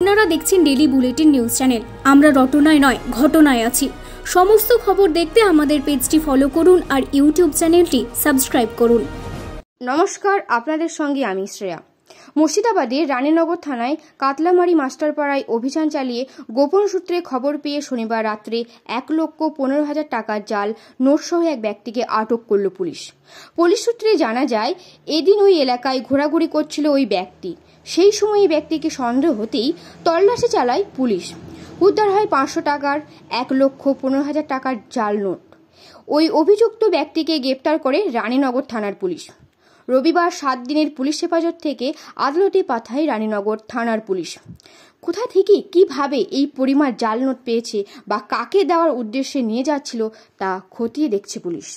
আপনারা দেখছেন daily bulletin news channel. আমরা রটনায় নয় ঘটনায় আছি। সমস্ত খবর দেখতে আমাদের পেজটি ফলো করুন আর ইউটিউব চ্যানেলটি সাবস্ক্রাইব করুন। নমস্কার, আপনাদের সঙ্গে আমি শ্রেয়া। মুর্শিদাবাদের রানীনগর থানায় কাতলামারি মাস্টারপাড়ায় অভিযান চালিয়ে গোপন সূত্রে খবর পেয়ে শনিবার রাত্রে 1,15,000 টাকার জাল নোটসহ এক ব্যক্তিকে আটক করল পুলিশ। পুলিশ সূত্রে জানা যায়, এদিন ওই এলাকায় ঘোরাঘুরি করছিল ওই ব্যক্তি। সেই সময় এই ব্যক্তিকে সন্দেহ হতেই তল্লাশি চালায় পুলিশ। উদ্ধার হয় 500 টাকার 1,15,000 টাকার জাল নোট। ওই অভিযুক্ত ব্যক্তিকে গ্রেপ্তার করে রানীনগর থানার পুলিশ। রবিবার 7 দিনের পুলিশ হেফাজত থেকে আদালতে পাঠায় রানীনগর থানার পুলিশ। কোথা থেকে কিভাবে এই পরিমাণ জাল নোট পেয়েছে বা কাকে দেওয়ার উদ্দেশ্যে নিয়ে যাচ্ছিল তা খতিয়ে দেখছে পুলিশ।